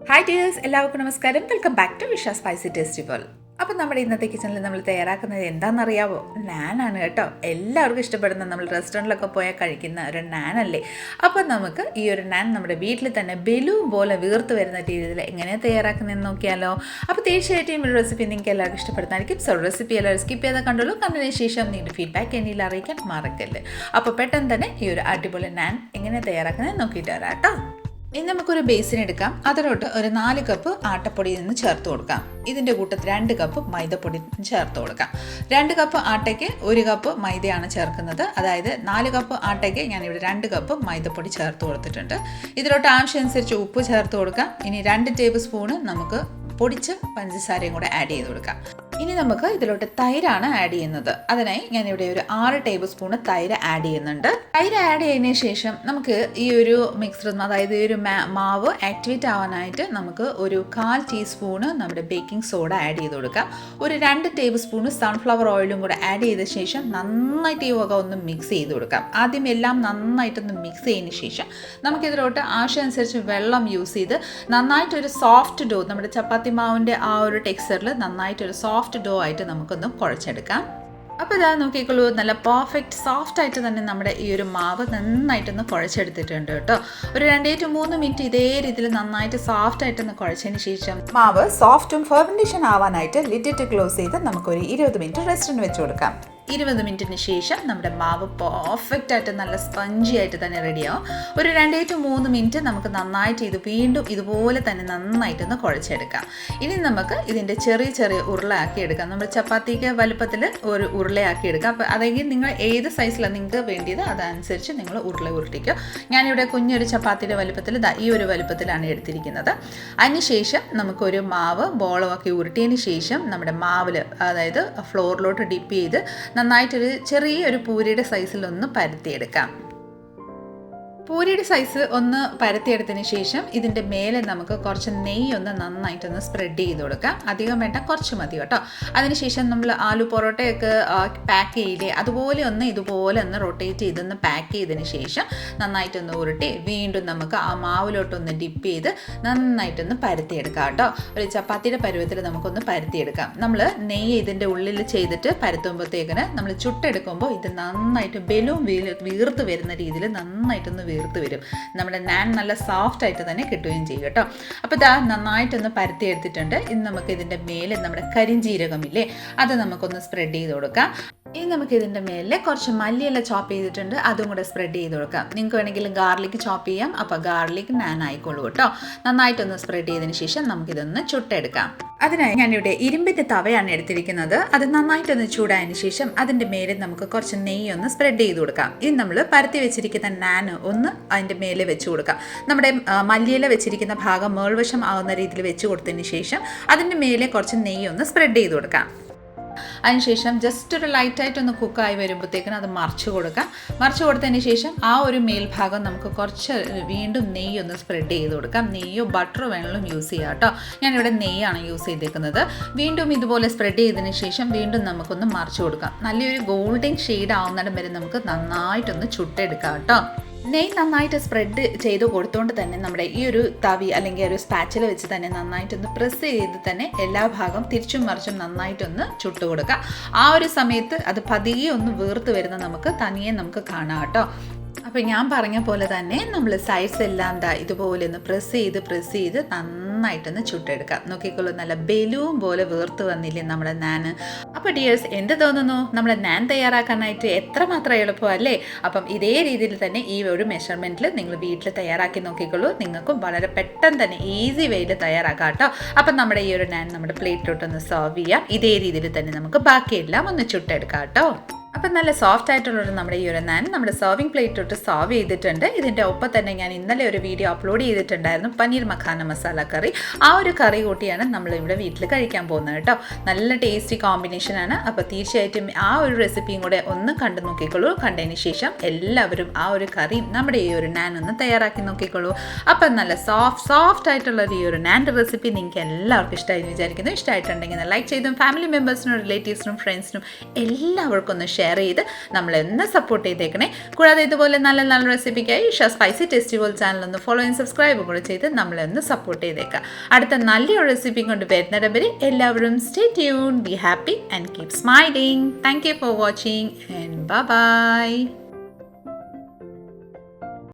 Hi dears, എല്ലാവർക്കും നമസ്കാരം. Welcome back to വിഷ സ്പൈസി ടേസ്റ്റി വേൾഡ്. അപ്പോൾ നമ്മുടെ ഇന്നത്തെ കിച്ചണിൽ നമ്മൾ തയ്യാറാക്കുന്നത് എന്താണെന്നറിയാവോ? നാനാണ് കേട്ടോ. എല്ലാവർക്കും ഇഷ്ടപ്പെടുന്ന നമ്മൾ റെസ്റ്റോറൻറ്റിലൊക്കെ പോയാൽ കഴിക്കുന്ന ഒരു നാനല്ലേ. അപ്പോൾ നമുക്ക് ഈ ഒരു നാൻ നമ്മുടെ വീട്ടിൽ തന്നെ ബലൂൺ പോലെ വീർത്ത് വരുന്ന രീതിയിൽ എങ്ങനെയാണ് തയ്യാറാക്കുന്നതെന്ന് നോക്കിയാലോ. അപ്പോൾ തീർച്ചയായിട്ടും ഈ റെസിപ്പി നിങ്ങൾക്ക് എല്ലാവർക്കും ഇഷ്ടപ്പെടുന്നതായിരിക്കും. സോ റെസിപ്പി എല്ലാവരും സ്കിപ്പ് ചെയ്താൽ കണ്ടുള്ളൂ. കണ്ടതിന് ശേഷം നിങ്ങളുടെ ഫീഡ്ബാക്ക് എന്നിൽ അറിയിക്കാൻ മറക്കല്ലേ. അപ്പോൾ പെട്ടെന്ന് തന്നെ ഈ ഒരു അടിപൊളി നാൻ എങ്ങനെ തയ്യാറാക്കുന്നത് നോക്കിയിട്ട് വരാം കേട്ടോ. ഇനി നമുക്കൊരു ബേസിൻ എടുക്കാം. അതിലോട്ട് ഒരു 4 കപ്പ് ആട്ടപ്പൊടി നിന്ന് ചേർത്ത് കൊടുക്കാം. ഇതിൻ്റെ കൂട്ടത്തിൽ 2 കപ്പ് മൈദപ്പൊടി ചേർത്ത് കൊടുക്കാം. 2 കപ്പ് ആട്ടയ്ക്ക് 1 കപ്പ് മൈദയാണ് ചേർക്കുന്നത്. അതായത് 4 കപ്പ് ആട്ടയ്ക്ക് ഞാനിവിടെ 2 കപ്പ് മൈദപ്പൊടി ചേർത്ത് കൊടുത്തിട്ടുണ്ട്. ഇതിലോട്ട് ആവശ്യമനുസരിച്ച് ഉപ്പ് ചേർത്ത് കൊടുക്കാം. ഇനി 2 ടേബിൾ സ്പൂണ് നമുക്ക് പൊടിച്ച് പഞ്ചസാരയും കൂടെ ആഡ് ചെയ്ത് കൊടുക്കാം. ഇനി നമുക്ക് ഇതിലോട്ട് തൈരാണ് ആഡ് ചെയ്യുന്നത്. അതിനായി ഞാനിവിടെ ഒരു 6 ടേബിൾ സ്പൂണ് തൈര് ആഡ് ചെയ്യുന്നുണ്ട്. തൈര് ആഡ് ചെയ്തതിന് ശേഷം നമുക്ക് ഈ ഒരു മിക്സർ, അതായത് ഈ ഒരു മാവ് ആക്ടിവേറ്റ് ആവാനായിട്ട് നമുക്ക് ഒരു 1/4 ടീസ്പൂണ് നമ്മുടെ ബേക്കിംഗ് സോഡ ആഡ് ചെയ്ത് കൊടുക്കാം. ഒരു 2 ടേബിൾ സ്പൂണ് സൺഫ്ലവർ ഓയിലും കൂടെ ആഡ് ചെയ്ത ശേഷം നന്നായിട്ട് ഈ വക ഒന്ന് മിക്സ് ചെയ്ത് കൊടുക്കാം. ആദ്യം എല്ലാം നന്നായിട്ടൊന്ന് മിക്സ് ചെയ്തതിന് ശേഷം നമുക്കിതിലോട്ട് ആവശ്യമനുസരിച്ച് വെള്ളം യൂസ് ചെയ്ത് നന്നായിട്ടൊരു സോഫ്റ്റ് ഡോ, നമ്മുടെ ചപ്പാത്തി മാവിൻ്റെ ആ ഒരു ടെക്സ്ചറിൽ നന്നായിട്ടൊരു സോഫ്റ്റ് ഡോ ആയിട്ട് നമുക്കൊന്ന് കുഴച്ചെടുക്കാം. അപ്പോൾ ഇതാ നോക്കിക്കോളൂ, നല്ല പെർഫെക്റ്റ് സോഫ്റ്റ് ആയിട്ട് തന്നെ നമ്മുടെ ഈ ഒരു മാവ് നന്നായിട്ടൊന്ന് കുഴച്ചെടുത്തിട്ടുണ്ട് കേട്ടോ. ഒരു 2 to 3 മിനിറ്റ് ഇതേ രീതിയിൽ നന്നായിട്ട് സോഫ്റ്റ് ആയിട്ടൊന്ന് കുഴച്ചതിന് ശേഷം മാവ് സോഫ്റ്റും ഫെർമെൻറ്റേഷൻ ആവാനായിട്ട് ലിഡിട്ട് ക്ലോസ് ചെയ്ത് നമുക്കൊരു 20 മിനിറ്റ് റെസ്റ്റിന് വെച്ച് കൊടുക്കാം. 20 മിനിറ്റിന് ശേഷം നമ്മുടെ മാവ് പെർഫെക്റ്റ് ആയിട്ട് നല്ല സ്പഞ്ചി ആയിട്ട് തന്നെ റെഡിയാവും. ഒരു 2 to 3 മിനിറ്റ് നമുക്ക് നന്നായിട്ട് ഇത് വീണ്ടും ഇതുപോലെ തന്നെ നന്നായിട്ടൊന്ന് കുഴച്ചെടുക്കാം. ഇനി നമുക്ക് ഇതിൻ്റെ ചെറിയ ചെറിയ ഉരുളയാക്കി എടുക്കാം. നമ്മൾ ചപ്പാത്തിക്ക് വലുപ്പത്തിൽ ഒരു ഉരുളയാക്കി എടുക്കാം. അപ്പോൾ അതെങ്കിൽ നിങ്ങൾ ഏത് സൈസിലാണ് നിങ്ങൾക്ക് വേണ്ടിയത് അതനുസരിച്ച് നിങ്ങൾ ഉരുള ഉരുട്ടിക്കുക. ഞാനിവിടെ കുഞ്ഞൊരു ചപ്പാത്തിയുടെ വലുപ്പത്തിൽ ഈ ഒരു വലുപ്പത്തിലാണ് എടുത്തിരിക്കുന്നത്. അതിനുശേഷം നമുക്കൊരു മാവ് ബോളമാക്കി ഉരുട്ടിയതിന് ശേഷം നമ്മുടെ മാവിൽ, അതായത് ഫ്ലോറിലോട്ട് ഡിപ്പ് ചെയ്ത് നന്നായിട്ടൊരു ചെറിയൊരു പൂരിയുടെ സൈസിലൊന്ന് പരത്തിയെടുക്കാം. പൂരിയുടെ സൈസ് ഒന്ന് പരത്തിയെടുത്തതിന് ശേഷം ഇതിൻ്റെ മേലെ നമുക്ക് കുറച്ച് നെയ്യ് ഒന്ന് നന്നായിട്ടൊന്ന് സ്പ്രെഡ് ചെയ്ത് കൊടുക്കാം. അധികം വേണ്ട, കുറച്ച് മതി കേട്ടോ. അതിനുശേഷം നമ്മൾ ആലു പൊറോട്ടയൊക്കെ പാക്ക് ചെയ്യില്ലേ, അതുപോലെ ഒന്ന് ഇതുപോലെ ഒന്ന് റൊട്ടേറ്റ് ചെയ്തൊന്ന് പാക്ക് ചെയ്തതിന് ശേഷം നന്നായിട്ടൊന്ന് ഉരുട്ടി വീണ്ടും നമുക്ക് ആ മാവിലോട്ടൊന്ന് ഡിപ്പ് ചെയ്ത് നന്നായിട്ടൊന്ന് പരത്തിയെടുക്കാം കേട്ടോ. ഒരു ചപ്പാത്തിയുടെ പരുവത്തിൽ നമുക്കൊന്ന് പരത്തിയെടുക്കാം. നമ്മൾ നെയ്യ് ഇതിൻ്റെ ഉള്ളിൽ ചെയ്തിട്ട് പരത്തുമ്പോഴത്തേക്കിന് നമ്മൾ ചുട്ടെടുക്കുമ്പോൾ ഇത് നന്നായിട്ട് ബലൂൺ വീർത്ത് വരുന്ന രീതിയിൽ നന്നായിട്ടൊന്ന് വീർത്ത് വരും. നമ്മുടെ നാൻ നല്ല സോഫ്റ്റ് ആയിട്ട് തന്നെ കിട്ടുകയും ചെയ്യും കേട്ടോ. അപ്പോൾ ഇതാ നന്നായിട്ടൊന്ന് പരത്തി എടുത്തിട്ടുണ്ട്. ഇനി നമുക്ക് ഇതിൻ്റെ മേലെ നമ്മുടെ കരിഞ്ജീരകമില്ലേ, അത് നമുക്കൊന്ന് സ്പ്രെഡ് ചെയ്ത് കൊടുക്കാം. ഇനി നമുക്ക് ഇതിൻ്റെ മേലെ കുറച്ച് മല്ലിയില ചോപ്പ് ചെയ്തിട്ടുണ്ട്, അതും കൂടെ സ്പ്രെഡ് ചെയ്ത് കൊടുക്കാം. നിങ്ങൾക്ക് വേണമെങ്കിൽ ഗാർലിക് ചോപ്പ് ചെയ്യാം. അപ്പോൾ ഗാർലിക് നാൻ ആയിക്കോളൂ കേട്ടോ. നന്നായിട്ടൊന്ന് സ്പ്രെഡ് ചെയ്തതിന് ശേഷം നമുക്കിതൊന്ന് ചുട്ടെടുക്കാം. അതിനായി ഞാനിവിടെ ഇരുമ്പിൻ്റെ തവയാണ് എടുത്തിരിക്കുന്നത്. അത് നന്നായിട്ടൊന്ന് ചൂടായതിന് ശേഷം അതിൻ്റെ മേലെ നമുക്ക് കുറച്ച് നെയ്യ് ഒന്ന് സ്പ്രെഡ് ചെയ്ത് കൊടുക്കാം. ഇനി നമ്മൾ പരത്തി വെച്ചിരിക്കുന്ന നാൻ ഒന്ന് അതിൻ്റെ മേലെ വെച്ച് കൊടുക്കാം. നമ്മുടെ മല്ലിയില വെച്ചിരിക്കുന്ന ഭാഗം മേൾവശം ആവുന്ന രീതിയിൽ വെച്ച് കൊടുത്തതിന് ശേഷം അതിൻ്റെ മേലെ കുറച്ച് നെയ്യ് ഒന്ന് സ്പ്രെഡ് ചെയ്ത് കൊടുക്കാം. അതിനുശേഷം ജസ്റ്റ് ഒരു ലൈറ്റായിട്ടൊന്ന് കുക്കായി വരുമ്പോഴത്തേക്കിനും അത് മറിച്ച് കൊടുക്കാം. മറിച്ച് കൊടുത്തതിന് ശേഷം ആ ഒരു മേൽഭാഗം നമുക്ക് കുറച്ച് വീണ്ടും നെയ്യൊന്ന് സ്പ്രെഡ് ചെയ്ത് കൊടുക്കാം. നെയ്യോ ബട്ടറോ വേണമെങ്കിലും യൂസ് ചെയ്യാം കേട്ടോ. ഞാനിവിടെ നെയ്യാണ് യൂസ് ചെയ്തേക്കുന്നത്. വീണ്ടും ഇതുപോലെ സ്പ്രെഡ് ചെയ്തതിന് ശേഷം വീണ്ടും നമുക്കൊന്ന് മറിച്ച് കൊടുക്കാം. നല്ലൊരു ഗോൾഡൻ ഷെയ്ഡ് ആവുന്നിടം വരെ നമുക്ക് നന്നായിട്ടൊന്ന് ചുട്ടെടുക്കാം കേട്ടോ. നെയ്യ് നന്നായിട്ട് സ്പ്രെഡ് ചെയ്ത് കൊടുത്തുകൊണ്ട് തന്നെ നമ്മുടെ ഈ ഒരു തവി അല്ലെങ്കിൽ ഒരു സ്പാച്ചില വെച്ച് തന്നെ നന്നായിട്ടൊന്ന് പ്രസ് ചെയ്ത് തന്നെ എല്ലാ ഭാഗം തിരിച്ചും മറിച്ചും നന്നായിട്ടൊന്ന് ചുട്ട് കൊടുക്കുക. ആ ഒരു സമയത്ത് അത് പതിയെ ഒന്ന് വീർത്ത് വരുന്ന നമുക്ക് തനിയെ നമുക്ക് കാണാം കേട്ടോ. അപ്പോൾ ഞാൻ പറഞ്ഞ പോലെ തന്നെ നമ്മൾ സൈഡ്സ് എല്ലാം ഇതുപോലെ ഒന്ന് പ്രസ് ചെയ്ത് നന്നായിട്ടൊന്ന് ചുട്ടെടുക്കാം. നോക്കിക്കോളൂ, നല്ല ബലൂൺ പോലെ വീർത്ത് വന്നില്ലേ നമ്മുടെ നാൻ. അപ്പോൾ ഡിയേഴ്സ്, എന്ത് തോന്നുന്നു? നമ്മുടെ നാൻ തയ്യാറാക്കാനായിട്ട് എത്രമാത്രം എളുപ്പമല്ലേ? അപ്പം ഇതേ രീതിയിൽ തന്നെ ഈ ഒരു മെഷർമെൻറ്റിൽ നിങ്ങൾ വീട്ടിൽ തയ്യാറാക്കി നോക്കിക്കോളൂ. നിങ്ങൾക്കും വളരെ പെട്ടെന്ന് തന്നെ ഈസി വേയിൽ തയ്യാറാക്കാം കേട്ടോ. അപ്പം നമ്മുടെ ഈ ഒരു നാൻ നമ്മുടെ പ്ലേറ്റിലോട്ടൊന്ന് സെർവ് ചെയ്യാം. ഇതേ രീതിയിൽ തന്നെ നമുക്ക് ബാക്കിയെല്ലാം ഒന്ന് ചുട്ടെടുക്കാം കേട്ടോ. അപ്പം നല്ല സോഫ്റ്റ് ആയിട്ടുള്ളൊരു നമ്മുടെ ഈ ഒരു നാൻ നമ്മുടെ സെർവിങ് പ്ലേറ്റിലോട്ട് സെർവ് ചെയ്തിട്ടുണ്ട്. ഇതിൻ്റെ ഒപ്പം തന്നെ ഞാൻ ഇന്നലെ ഒരു വീഡിയോ അപ്ലോഡ് ചെയ്തിട്ടുണ്ടായിരുന്നു, പനീർ മഖാന മസാല കറി. ആ ഒരു കറി കൂട്ടിയാണ് നമ്മളിവിടെ വീട്ടിൽ കഴിക്കാൻ പോകുന്നത് കേട്ടോ. നല്ല ടേസ്റ്റി കോമ്പിനേഷനാണ്. അപ്പോൾ തീർച്ചയായിട്ടും ആ ഒരു റെസിപ്പിയും കൂടെ ഒന്ന് കണ്ടു നോക്കിക്കോളൂ. കണ്ടതിന് ശേഷം എല്ലാവരും ആ ഒരു കറിയും നമ്മുടെ ഈ ഒരു നാൻ ഒന്ന് തയ്യാറാക്കി നോക്കിക്കോളൂ. അപ്പം നല്ല സോഫ്റ്റ് ആയിട്ടുള്ള ഈ ഒരു നാൻ്റെ റെസിപ്പി നിങ്ങൾക്ക് എല്ലാവർക്കും ഇഷ്ടമായി വിചാരിക്കുന്നു. ഇഷ്ടമായിട്ടുണ്ടെങ്കിൽ ലൈക്ക് ചെയ്തും ഫാമിലി മെമ്പേഴ്സിനും റിലേറ്റീവ്സിനും ഫ്രണ്ട്സിനും എല്ലാവർക്കും ഒന്ന് ഷെയർ ചെയ്ത് നമ്മളെന്ന് സപ്പോർട്ട് ചെയ്തേക്കണേ. കൂടാതെ ഇതുപോലെ നല്ല നല്ല റെസിപ്പിക്കായി Isha spicy tasty world channel ഒന്ന് ഫോളോ ആൻഡ് സബ്സ്ക്രൈബ് കൂടെ ചെയ്ത് നമ്മളൊന്ന് സപ്പോർട്ട് ചെയ്തേക്കാം. അടുത്ത നല്ലൊരു റെസിപ്പി കൊണ്ട് വരുന്നിടവരെ എല്ലാവരും stay tune, be happy and keep smiling. Thank you for watching and bye bye.